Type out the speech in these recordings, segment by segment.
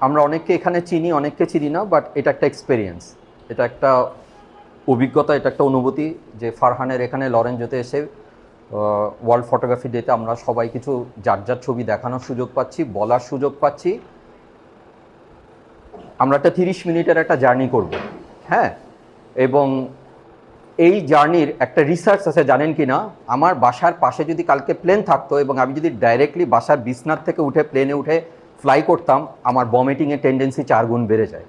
আমরা অনেককে এখানে চিনি, অনেককে চিনি না, বাট এটা একটা এক্সপেরিয়েন্স, এটা একটা অভিজ্ঞতা, এটা একটা অনুভূতি যে ফারহানের এখানে লরেঞ্জোতে এসে ওয়ার্ল্ড ফটোগ্রাফি ডেতে আমরা সবাই কিছু যার যার ছবি দেখানোর সুযোগ পাচ্ছি, বলার সুযোগ পাচ্ছি। আমরা একটা 30 মিনিটের একটা জার্নি করব, হ্যাঁ। এবং এই জার্নির একটা রিসার্চ আছে, জানেন কি না? আমার বাসার পাশে যদি কালকে প্লেন থাকতো এবং আমি যদি ডাইরেক্টলি বাসার বিছনার থেকে উঠে প্লেনে উঠে ফ্লাই করতাম, আমার ভমিটিংয়ের টেন্ডেন্সি 4 গুণ বেড়ে যায়।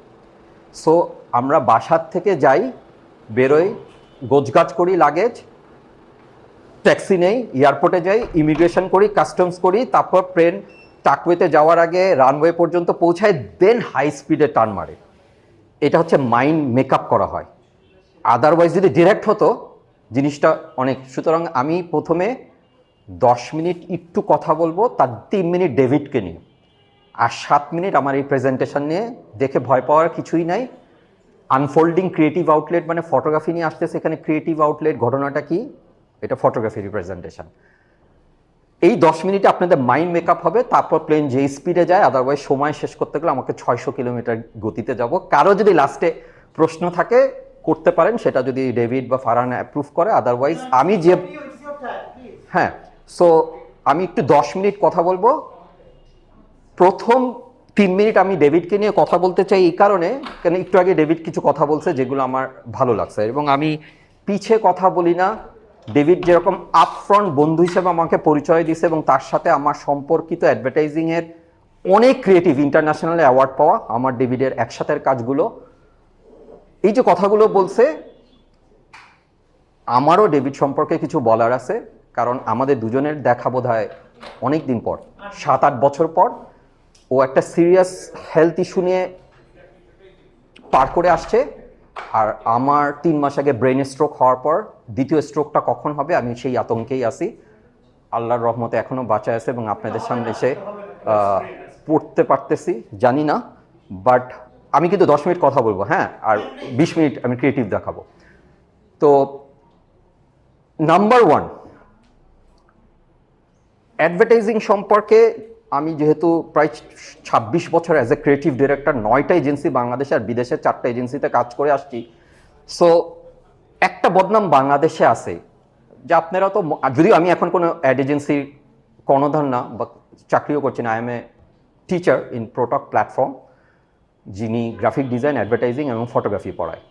সো আমরা বাসার থেকে যাই, বেরোই, গোছগাছ করি, লাগেজ, ট্যাক্সি নেই, এয়ারপোর্টে যাই, ইমিগ্রেশন করি, কাস্টমস করি, তারপর প্লেন টাকওয়েতে যাওয়ার আগে রানওয়ে পর্যন্ত পৌঁছায়, দেন হাই স্পিডে টার্ন মারে। এটা হচ্ছে মাইন্ড মেকআপ করা হয়। আদারওয়াইজ যদি ডিরেক্ট হতো জিনিসটা অনেক। সুতরাং আমি প্রথমে 10 মিনিট একটু কথা বলবো, তার 3 মিনিট ডেভিডকে নিয়ে, আর 7 মিনিট আমার এই প্রেজেন্টেশন নিয়ে। দেখে ভয় পাওয়ার কিছুই নাই। আনফোল্ডিং ক্রিয়েটিভ আউটলেট মানে ফটোগ্রাফি নিয়ে আসতেছে এখানে। ক্রিয়েটিভ আউটলেট ঘটনাটা কি? এটা ফটোগ্রাফি রিপ্রেজেন্টেশন। এই 10 মিনিটে আপনাদের মাইন্ড মেকআপ হবে, তারপর প্লেন যে স্পিডে যায়। আদারওয়াইজ সময় শেষ করতে গেলে আমাকে 600 কিলোমিটার গতিতে যাব। কারো যদি লাস্টে প্রশ্ন থাকে করতে পারেন, সেটা যদি ডেভিড বা ফারহান অ্যাপ্রুভ করে। আদারওয়াইজ আমি যে, হ্যাঁ, সো আমি একটু 10 মিনিট কথা বলবো। প্রথম 3 মিনিট আমি ডেভিডকে নিয়ে কথা বলতে চাই এই কারণে, কেন একটু আগে ডেভিড কিছু কথা বলছে যেগুলো আমার ভালো লাগছে, এবং আমি পিছে কথা বলি না। ডেভিড যেরকম আপফ্রন্ট বন্ধু হিসেবে আমাকে পরিচয় দিয়েছে, এবং তার সাথে আমার সম্পর্কিত অ্যাডভার্টাইজিংয়ের অনেক ক্রিয়েটিভ ইন্টারন্যাশনাল অ্যাওয়ার্ড পাওয়া আমার ডেভিডের একসাথের কাজগুলো, এই যে কথাগুলো বলছে, আমারও ডেভিড সম্পর্কে কিছু বলার আছে। কারণ আমাদের দুজনের দেখা বোধ হয় অনেক দিন পর, 7-8 বছর পর। ও একটা সিরিয়াস হেলথ ইস্যু নিয়ে পার করে আসছে, আর আমার 3 মাস আগে ব্রেন স্ট্রোক হওয়ার পর দ্বিতীয় স্ট্রোকটা কখন হবে আমি সেই আতঙ্কেই আছি। আল্লাহর রহমতে এখনও বাঁচা আছে এবং আপনাদের সামনে এসে পড়তে পারতেছি, জানি না। বাট আমি কিন্তু 10 মিনিট কথা বলবো, হ্যাঁ, আর 20 মিনিট আমি ক্রিয়েটিভ দেখাবো। তো নাম্বার 1, অ্যাডভার্টাইজিং সম্পর্কে আমি যেহেতু প্রায় 26 বছর অ্যাজ এ ক্রিয়েটিভ ডিরেক্টর 9টা এজেন্সি বাংলাদেশে আর বিদেশের 4টা এজেন্সিতে কাজ করে আসছি। সো একটা বদনাম বাংলাদেশে আছে, যে আপনারা তো, যদিও আমি এখন কোনো অ্যাড এজেন্সির কর্ণধার না বা চাকরিও করছি না, I M a teacher in product platform, যিনি গ্রাফিক ডিজাইন, অ্যাডভার্টাইজিং এবং ফটোগ্রাফি পড়ায়।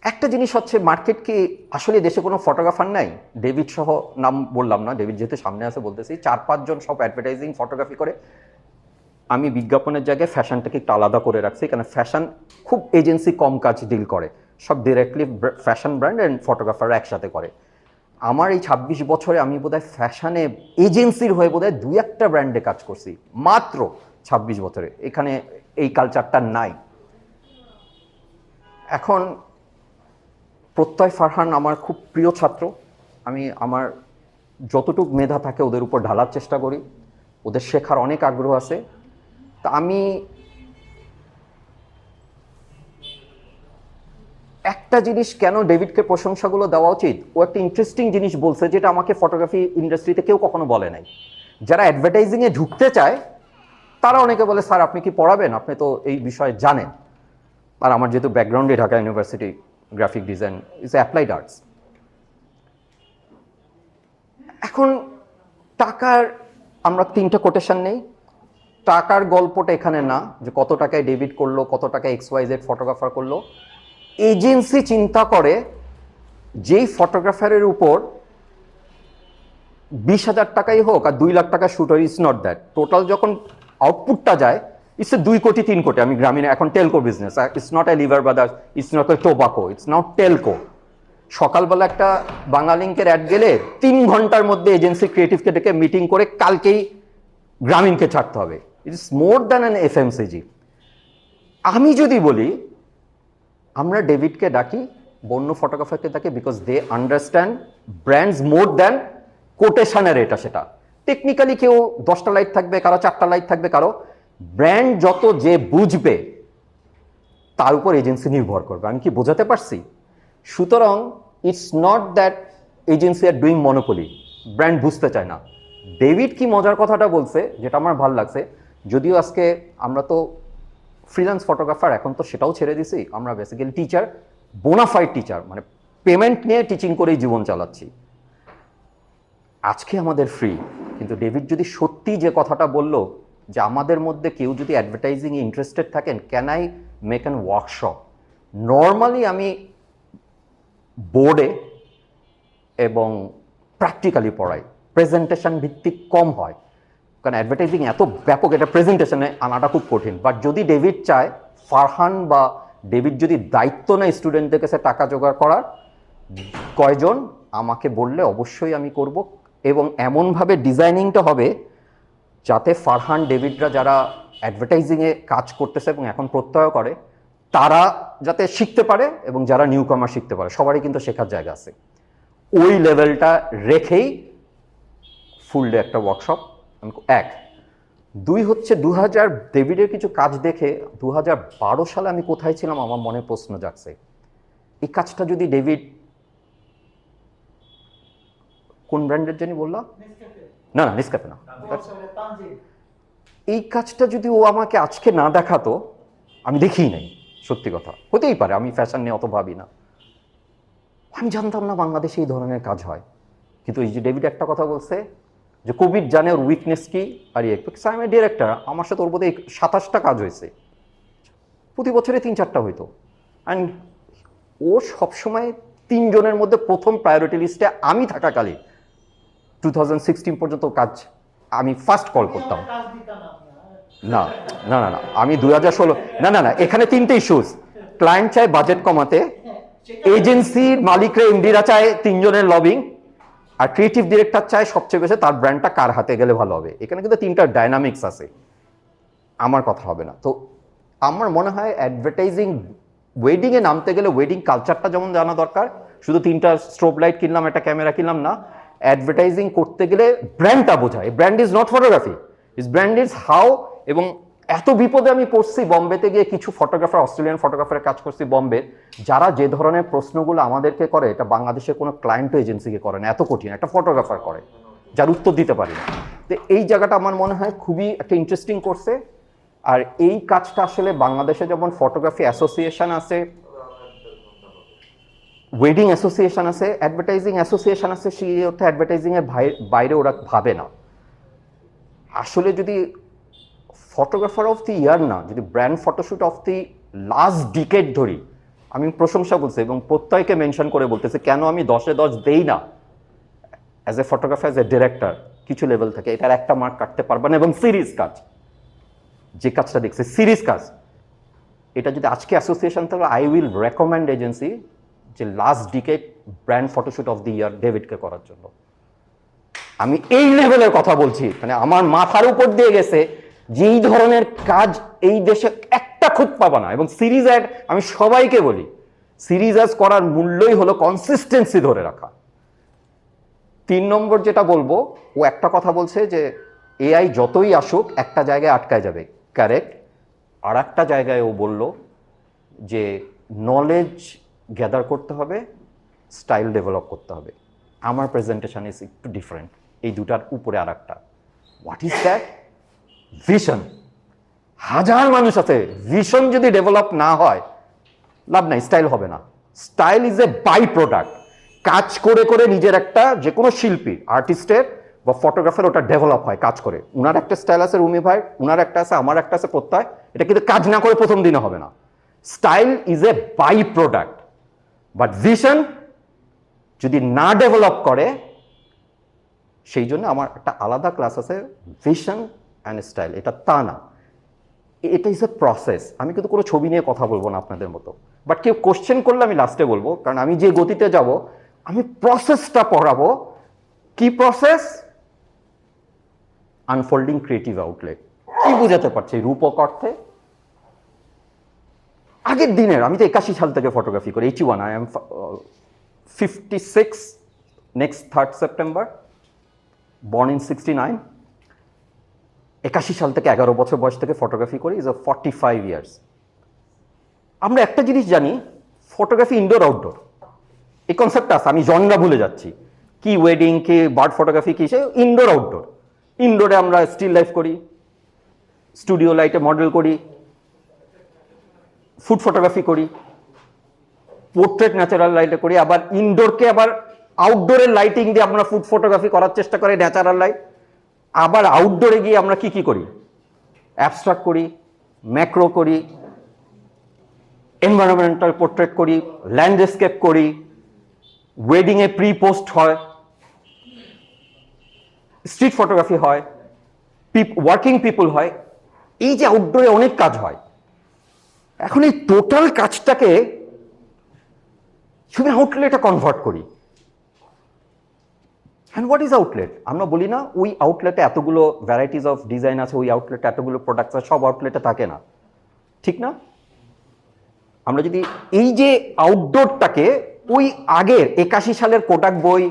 একটা জিনিস হচ্ছে, মার্কেট কি আসলে দেশে কোনো ফটোগ্রাফার নাই? ডেভিড সহ, নাম বললাম না, ডেভিড যেহেতু সামনে আছে বলতেছি, 4-5 জন সব অ্যাডভার্টাইজিং ফটোগ্রাফি করে। আমি বিজ্ঞাপনের জায়গায় ফ্যাশনটাকে একটু আলাদা করে রাখছি, কারণ ফ্যাশন খুব এজেন্সি কম কাজ ডিল করে, সব ডিরেক্টলি ফ্যাশন ব্র্যান্ড অ্যান্ড ফটোগ্রাফাররা একসাথে করে। আমার এই 26 বছরে আমি বোধহয় ফ্যাশনে এজেন্সির হয়ে বোধহয় 2-1টা ব্র্যান্ডে কাজ করছি মাত্র 26 বছরে। এখানে এই কালচারটা নাই। এখন প্রত্যয় ফারহান আমার খুব প্রিয় ছাত্র। আমি আমার যতটুকু মেধা থাকে ওদের উপর ঢালার চেষ্টা করি, ওদের শেখার অনেক আগ্রহ আছে। তা আমি একটা জিনিস, কেন ডেভিডকে প্রশংসাগুলো দেওয়া উচিত, ও একটা ইন্টারেস্টিং জিনিস বলছে যেটা আমাকে ফটোগ্রাফি ইন্ডাস্ট্রিতে কেউ কখনো বলে নাই। যারা অ্যাডভার্টাইজিংয়ে ঢুকতে চায় তারা অনেকে বলে, স্যার আপনি কি পড়াবেন, আপনি তো এই বিষয়ে জানেন। আর আমার যেহেতু ব্যাকগ্রাউন্ডে Dhaka university graphic design is applied arts. এখন টাকার আমরা 3টা কোটেশন নেই। টাকার গল্পটা এখানে না, যে কত টাকায় ডেবিট করলো, কত টাকায় XYZ ফটোগ্রাফার করলো। এজেন্সি চিন্তা করে যেই ফটোগ্রাফারের উপর 20,000 টাকাই হোক আর 2 লাখ টাকা শুট হয়, ইটস নট দ্যাট। টোটাল যখন আউটপুটটা যায়, ইটস 2 কোটি 3 কোটি। আমি গ্রামীণ এখন Telco business, it's not a liver brothers, it's not a tobacco, it's not Telco. সকালবেলা একটা বাংলালিংকের অ্যাড গেলে 3 ঘন্টার মধ্যে এজেন্সি ক্রিয়েটিভকে ডেকে মিটিং করে কালকেই গ্রামীণকে ছাড়তে হবে। It's more than an FMCG। আমি যদি বলি, আমরা ডেভিডকে ডাকি, বন্য ফটোগ্রাফারকে ডাকি, because they understand brands more than কোটেশনের এটা সেটা। টেকনিক্যালি কেউ 10টা লাইট থাকবে, কারো 4টা লাইট থাকবে, কারো ব্র্যান্ড যত যে বুঝবে তার উপর এজেন্সি নির্ভর করবে। আমি কি বোঝাতে পারছি? সুতরাং it's not that agency are doing monopoly, brand বুঝতে চায় না। ডেভিড কি মজার কথাটা বলছে, যেটা আমার ভালো লাগছে, যদিও আজকে আমরা তো ফ্রিল্যান্স ফটোগ্রাফার, এখন তো সেটাও ছেড়ে দিছি, আমরা বেসিক্যালি টিচার, বোনাফাইড টিচার, মানে পেমেন্ট নিয়ে টিচিং করেই জীবন চালাচ্ছি। আজকে আমাদের ফ্রি, কিন্তু ডেভিড যদি সত্যি যে কথাটা বলল যে আমাদের মধ্যে কেউ যদি অ্যাডভার্টাইজিংয়ে ইন্টারেস্টেড থাকেন, can I make an workshop. Normally আমি বোর্ডে এবং প্র্যাকটিক্যালি পড়াই, প্রেজেন্টেশন ভিত্তিক কম হয়, কারণ অ্যাডভার্টাইজিং এত ব্যাপক, এটা প্রেজেন্টেশনে আনাটা খুব কঠিন। বাট যদি ডেভিড চায়, ফারহান বা ডেভিড যদি দায়িত্ব নেয় স্টুডেন্টদের কাছে টাকা জোগাড় করার, কয়জন আমাকে বললে অবশ্যই আমি করব। এবং এমনভাবে ডিজাইনিংটা হবে যাতে ফারহান ডেভিডরা যারা অ্যাডভার্টাইজিংয়ে কাজ করতেছে এবং এখন প্রত্যয় করে, তারা যাতে শিখতে পারে এবং যারা নিউ কামার শিখতে পারে, সবারই কিন্তু শেখার জায়গা আছে। ওই লেভেলটা রেখেই ফুল ডে একটা ওয়ার্কশপ। এক, দুই হচ্ছে ডেভিডের কিছু কাজ দেখে 2012 সালে আমি কোথায় ছিলাম আমার মনে প্রশ্ন জাগছে, এই কাজটা যদি ডেভিড, কোন ব্র্যান্ডের জানি বললাম, না না নেসক্যাফে না, এই কাজটা যদি ও আমাকে আজকে না দেখাতো, আমি দেখিই নাই, সত্যি কথা, হতেই পারে আমি ফ্যাশন নিয়ে অত ভাবি না, আমি জানতাম না বাংলাদেশে এই ধরনের কাজ হয়। কিন্তু এই যে ডেভিড একটা কথা বলছে যে কোভিড জানে ওর উইকনেস কি, আর আমি ডিরেক্টর, আমার সাথে ওর বোধহয় 27টা কাজ হয়েছে, প্রতি বছরে 3-4টা হইতো। অ্যান্ড ও সবসময় 3 জনের মধ্যে প্রথম প্রায়োরিটি লিস্টে আমি থাকাকালীন 2016 পর্যন্ত কাজ আমি ফার্স্ট কল করতাম। না না না না, আমি 2016, না না না, এখানে 3টে ইস্যুস, ক্লায়েন্ট চায় বাজেট কমাতে, এজেন্সির মালিকরা এমডিরা চায় 3 জনের লবিং, আর ক্রিয়েটিভ ডিরেক্টর চায় সবচেয়ে বেশি তার ব্র্যান্ডটা কার হাতে গেলে ভালো হবে। এখানে কিন্তু 3টা ডাইনামিক্স আছে, আমার কথা হবে না। তো আমার মনে হয় অ্যাডভার্টাইজিং ওয়েডিংয়ে নামতে গেলে ওয়েডিং কালচারটা যেমন জানা দরকার, শুধু 3টা স্ট্রোব লাইট কিনলাম, একটা ক্যামেরা কিনলাম না, অ্যাডভার্টাইজিং করতে গেলে ব্র্যান্ডটা বোঝায়। Brand is not photography, is brand is how. এবং এত বিপদে আমি পড়ছি বম্বেতে গিয়ে, কিছু ফটোগ্রাফার, অস্ট্রেলিয়ান ফটোগ্রাফারের কাজ করছি বম্বে, যারা যে ধরনের প্রশ্নগুলো আমাদেরকে করে, এটা বাংলাদেশের কোনো ক্লায়েন্ট এজেন্সিকে করে না, এত কঠিন একটা ফটোগ্রাফার করে যার উত্তর দিতে পারি না। তো এই জায়গাটা আমার মনে হয় খুবই একটা ইন্টারেস্টিং করছে। আর এই কাজটা আসলে বাংলাদেশে যেমন ফটোগ্রাফি অ্যাসোসিয়েশন আছে, ওয়েডিং অ্যাসোসিয়েশন আছে, অ্যাডভার্টাইজিং অ্যাসোসিয়েশন আছে, সেই অর্থে অ্যাডভার্টাইজিংয়ের বাইরে ওরা ভাবে না। আসলে যদি ফটোগ্রাফার অফ দি ইয়ার না, যদি brand photoshoot of the last decade ধরি, আমি প্রশংসা বলছি এবং প্রত্যয়কে মেনশন করে বলতেছে কেন আমি 10-এ 10 দেই না as a photographer, as a director, কিছু লেভেল থেকে এটার একটা মার্ক কাটতে পারবে না। এবং সিরিজ কাজ, যে কাজটা দেখছে সিরিজ কাজ, এটা যদি আজকে অ্যাসোসিয়েশন থাকে, আই উইল রেকমেন্ড এজেন্সি যে last decade brand photoshoot of the year ডেভিডকে করার জন্য। আমি এই লেভেলের কথা বলছি, মানে আমার মাথার উপর দিয়ে গেছে যে এই ধরনের কাজ এই দেশে একটা খুঁত পাবা না। এবং সিরিজ অ্যাড, আমি সবাইকে বলি, সিরিজ অ্যাড করার মূল্যই হলো কনসিস্টেন্সি ধরে রাখা। 3 নম্বর যেটা বলবো, ও একটা কথা বলছে যে এআই যতই আসুক একটা জায়গায় আটকায় যাবে, কারেক্ট। আর একটা জায়গায় ও বলল যে নলেজ গ্যাদার করতে হবে, স্টাইল ডেভেলপ করতে হবে। আমার প্রেজেন্টেশন ইজ একটু ডিফারেন্ট, এই দুটার উপরে আর একটা। What is that? ভিশন। হাজার মানুষ আছে, ভিশন যদি ডেভেলপ না হয় লাভ নাই, স্টাইল হবে না। Style is a byproduct. কাজ করে করে নিজের একটা, যে কোনো শিল্পী, আর্টিস্টের বা ফটোগ্রাফার, ওটা ডেভেলপ হয় কাজ করে। উনার একটা স্টাইল আছে রুমি ভাই, উনার একটা আছে, আমার একটা আছে প্রত্যয়, এটা কিন্তু কাজ না করে প্রথম দিনে হবে না। Style is a byproduct, but vision যদি না ডেভেলপ করে, সেই জন্য আমার একটা আলাদা ক্লাস আছে ভিশন অ্যান্ড স্টাইল। এটা তা না, এটা ইজ এ প্রসেস। আমি কিন্তু কোনো ছবি নিয়ে কথা বলবো না আপনাদের মতো, বাট কেউ কোশ্চেন করলে আমি লাস্টে বলবো, কারণ আমি যে গতিতে যাব, আমি প্রসেসটা পড়াবো। কি প্রসেস? Unfolding creative outlet. কি বুঝাতে পারছি রূপক অর্থে? আগের দিনের, আমি তো 81 সাল থেকে ফটোগ্রাফি করি, 81, I am 56, next 3rd September, born in 69। 81 সাল থেকে 11 বছর বয়স থেকে ফটোগ্রাফি করি, ইজ 45 ইয়ার্স। আমরা একটা জিনিস জানি, ফটোগ্রাফি ইনডোর আউটডোর, এই কনসেপ্টটা আছে, আমি জনরা ভুলে যাচ্ছি। কি ওয়েডিং, কি বার্ড ফটোগ্রাফি, কি সে ইনডোর আউটডোর। ইনডোরে আমরা স্টিল লাইফ করি, স্টুডিও লাইটে মডেল করি, ফুড ফটোগ্রাফি করি, পোর্ট্রেট ন্যাচারাল লাইটে করি, আবার ইনডোরকে আবার আউটডোরের লাইটিং দিয়ে আমরা ফুড ফটোগ্রাফি করার চেষ্টা করি, ন্যাচারাল লাইট। আবার আউটডোরে গিয়ে আমরা কি করি, অ্যাবস্ট্রাক্ট করি, ম্যাক্রো করি, এনভায়রনমেন্টাল পোর্ট্রেট করি, ল্যান্ডস্কেপ করি, ওয়েডিংয়ে প্রি পোস্ট হয়, স্ট্রিট ফটোগ্রাফি হয়, ওয়ার্কিং পিপল হয়। এই যে আউটডোরে অনেক কাজ হয়, এখন এই টোটাল কাজটাকে শুধু আউটলেটে কনভার্ট করি। And what is outlet? আমরা বলি না ওই আউটলেটে এতগুলো ভ্যারাইটিস অফ ডিজাইন আছে, ওই আউটলেটে এতগুলো প্রোডাক্টস আছে, সব আউটলেটে থাকে না, ঠিক না? আমরা যদি এই যে আউটডোরটাকে ওই আগের 81 সালের কোডাক বই,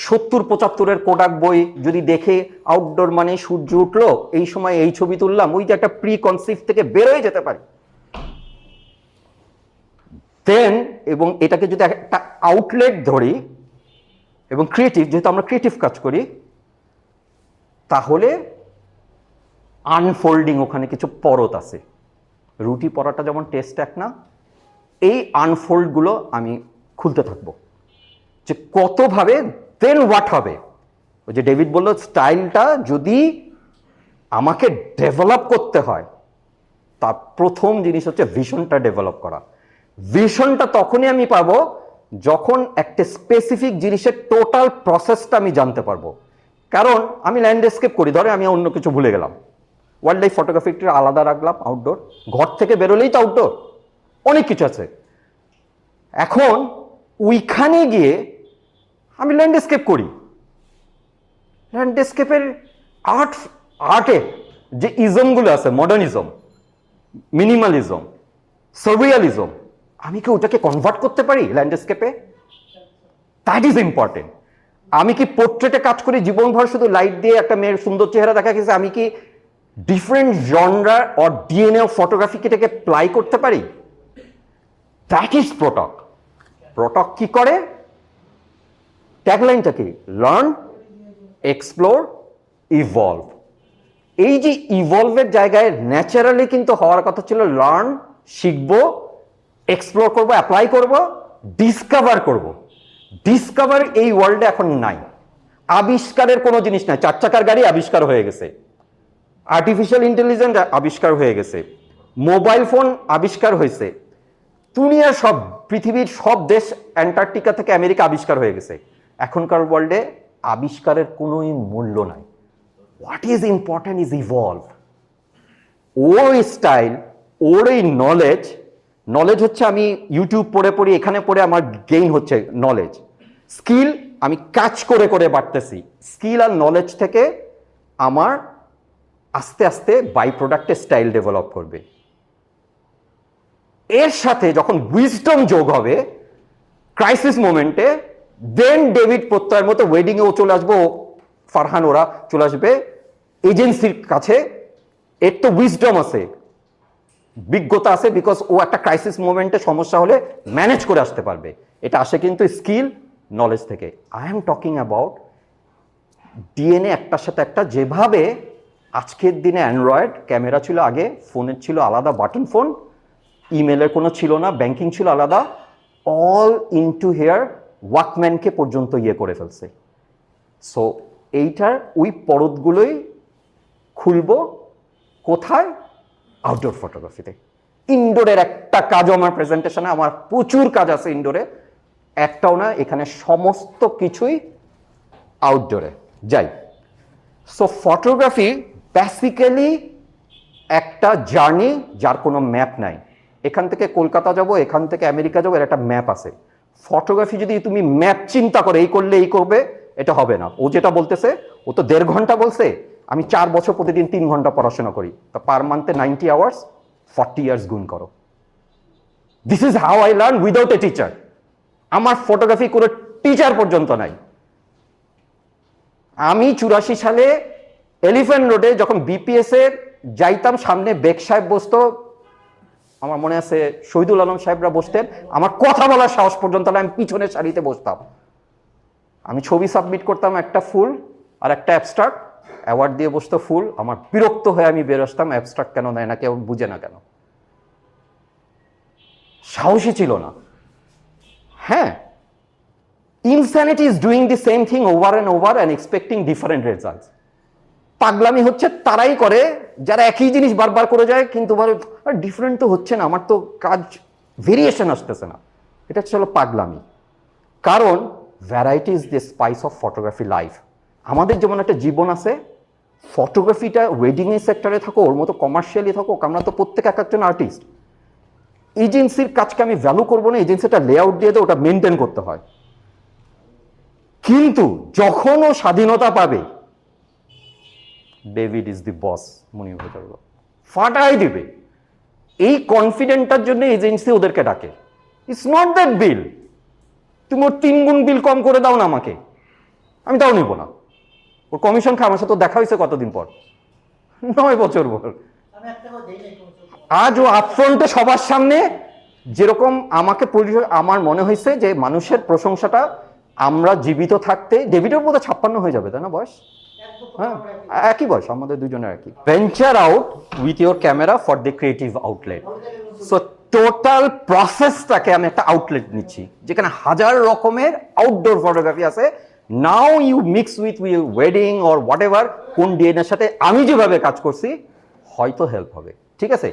70-75-এর কোডাক বই যদি দেখে আউটডোর মানে সূর্য উঠলো এই সময় এই ছবি তুললাম, ওই যে একটা প্রি কনসিভ থেকে বেরোয় যেতে পারি দেন, এবং এটাকে যদি একটা আউটলেট ধরি এবং ক্রিয়েটিভ, যেহেতু আমরা ক্রিয়েটিভ কাজ করি, তাহলে আনফোল্ডিং ওখানে কিছু পরত আছে। রুটি পরাটা যেমন টেস্ট এক না, এই আনফোল্ডগুলো আমি খুলতে থাকবো যে কতভাবে, দেন হোয়াট হবে। ওই যে ডেভিড বলল স্টাইলটা যদি আমাকে ডেভেলপ করতে হয়, তার প্রথম জিনিস হচ্ছে ভিশনটা ডেভেলপ করা। ভিশনটা তখনই আমি পাবো যখন একটা স্পেসিফিক জিনিসের টোটাল প্রসেসটা আমি জানতে পারবো। কারণ আমি ল্যান্ডস্কেপ করি, ধরে আমি অন্য কিছু ভুলে গেলাম, ওয়াইল্ড লাইফ ফটোগ্রাফিটা আলাদা রাখলাম, আউটডোর, ঘর থেকে বেরোলেই তো আউটডোর, অনেক কিছু আছে। এখন ওইখানে গিয়ে আমি ল্যান্ডস্কেপ করি, ল্যান্ডস্কেপের আর্টে যে ইজমগুলো আছে, মডার্নিজম, মিনিমালিজম, সার্ভিয়ালিজম, আমি কি ওটাকে কনভার্ট করতে পারি ল্যান্ডস্কেপে? That is important. আমি কি পোর্ট্রেটে কাজ করি জীবনভর শুধু লাইট দিয়ে একটা মেয়ের সুন্দর চেহারা দেখা গেছে, আমি কি different genre or DNA of ফটোগ্রাফিকে প্লাই করতে পারি? That is প্রোটক। প্রোটক কি করে? ট্যাগলাইনটা কি? Learn, explore, evolve. এই যে ইভলভের জায়গায় ন্যাচারালি কিন্তু হওয়ার কথা ছিল লার্ন, শিখবো, এক্সপ্লোর করবো, অ্যাপ্লাই করবো, ডিসকভার করবো। ডিসকভার এই ওয়ার্ল্ডে এখন নাই। আবিষ্কারের কোনো জিনিস নাই। 4 চাকার গাড়ি আবিষ্কার হয়ে গেছে, আর্টিফিশিয়াল ইন্টেলিজেন্স আবিষ্কার হয়ে গেছে, মোবাইল ফোন আবিষ্কার হয়েছে, দুনিয়ার সব, পৃথিবীর সব দেশ, অ্যান্টার্কটিকা থেকে আমেরিকা আবিষ্কার হয়ে গেছে। এখনকার ওয়ার্ল্ডে আবিষ্কারের কোনোই মূল্য নাই। What is important is evolve. ওর স্টাইল, ওর এই নলেজ, নলেজ হচ্ছে আমি ইউটিউব পড়ে পড়ি, এখানে পড়ে আমার গেইন হচ্ছে নলেজ। স্কিল আমি কাজ করে করে বাড়তেছি। স্কিল আর নলেজ থেকে আমার আস্তে আস্তে বাই প্রোডাক্টে স্টাইল ডেভেলপ করবে। এর সাথে যখন উইজডম যোগ হবে ক্রাইসিস মোমেন্টে, দেন ডেভিড প্রত্যয়ের মতো ওয়েডিংয়েও চলে আসবো, ফারহান ওরা চলে আসবে এজেন্সির কাছে। এর তো উইজডম আছে, বিজ্ঞতা আছে, বিকজ ও একটা ক্রাইসিস মোমেন্টে সমস্যা হলে ম্যানেজ করে আসতে পারবে। এটা আসে কিন্তু স্কিল, নলেজ থেকে। I am talking about DNA একটার সাথে একটা। যেভাবে আজকের দিনে অ্যান্ড্রয়েড ক্যামেরা ছিল, আগে ফোনের ছিল আলাদা বাটন ফোন, ইমেলের কোনো ছিল না, ব্যাংকিং ছিল আলাদা, অল ইনটু হেয়ার ওয়াকম্যানকে পর্যন্ত ইয়ে করে ফেলছে। সো এইটার ওই পরতগুলোই খুলবো কোথায়? আউটডোর ফটোগ্রাফিতে। ইনডোরের একটা কাজও আমার প্রেজেন্টেশনে, আমার প্রচুর কাজ আছে ইনডোরে, একটাও না, এখানে সমস্ত কিছুই আউটডোরে। যাই, সো ফটোগ্রাফি বেসিক্যালি একটা জার্নি যার কোনো ম্যাপ নাই। এখান থেকে কলকাতা যাব, এখান থেকে আমেরিকা যাবো, এর একটা ম্যাপ আছে। ফটোগ্রাফি যদি তুমি ম্যাপ চিন্তা করে এই করলে এই করবে, এটা হবে না। ও যেটা বলতেছে, ও তো 1.5 ঘন্টা বলছে, আমি 4 বছর প্রতিদিন 3 ঘন্টা পড়াশোনা করি, তো পার মান্থে 90 আওয়ার্স, 40 ইয়ার্স গুণ করো। This is how I learn without a teacher. আমার ফটোগ্রাফি কোনো টিচার পর্যন্ত নাই। আমি 84 সালে এলিফ্যান্ট রোডে যখন বিপিএস এর যাইতাম, সামনে বেগ সাহেব বসতো, আমার মনে আছে শহীদুল আলম সাহেবরা বসতেন, আমার কথা বলার সাহস পর্যন্ত না, আমি পিছনের সারিতে বসতাম। আমি ছবি সাবমিট করতাম, একটা ফুল আর একটা অ্যাবস্ট্রাক্ট, অ্যাওয়ার্ড দিয়ে বসতো ফুল, আমার বিরক্ত হয়ে আমি বের আসতাম, অ্যাবস্ট্রাক্ট কেন দেয় না, কেউ বুঝে না কেন, সাহসী ছিল না। হ্যাঁ, insanity is doing the same thing over and over and expecting different results. পাগলামি হচ্ছে তারাই করে যারা একই জিনিস বারবার করে যায় কিন্তু বলে ডিফারেন্ট তো হচ্ছে না, আমার তো কাজ ভেরিয়েশন আসতেছে না। এটা হলো পাগলামি। কারণ variety is the spice of photography life. আমাদের যেমন একটা জীবন আছে, ফটোগ্রাফিটা ওয়েডিং এর সেক্টরে থাকো, ওর মতো কমার্শিয়ালি থাকো, আমরা তো প্রত্যেক এক একজন আর্টিস্ট। এজেন্সির কাজকে আমি ভ্যালু করবো না, এজেন্সিটা লেআউট দিয়ে দেয়, ওটা মেনটেন করতে হয়। কিন্তু যখন ও স্বাধীনতা পাবে, ডেভিড ইজ দি বস, মনির ভাই ফাটাই দিবে। এই কনফিডেন্টটার জন্য এজেন্সি ওদেরকে ডাকে। ইটস নট দ্যাট বিল, তুমি ওর 3 গুণ বিল কম করে দাও না আমাকে, আমি তাও নিব না। ওর কমিশন খায়, আমার সাথে দেখা হয়েছে কতদিন পর, 9 বছর পর। আজ ও আপফ্রন্টে সবার সামনে যেরকম আমাকে আমার মনে হয়েছে যে মানুষের প্রশংসাটা আমরা জীবিত থাকতে, ডেভিডের মধ্যে 56 হয়ে যাবে, তাই না বয়স? হ্যাঁ, একই বয়স আমাদের দুজনের একই। Venture out with your camera for the creative outlet. So total প্রসেসটাকে আমি একটা আউটলেট নিচ্ছি যেখানে হাজার রকমের আউটডোর ফটোগ্রাফি আছে। Now you mix with wedding or whatever, কোন ডিএনএর সাথে আমি যেভাবে কাজ করছি হয়তো হেল্প হবে। ঠিক আছে?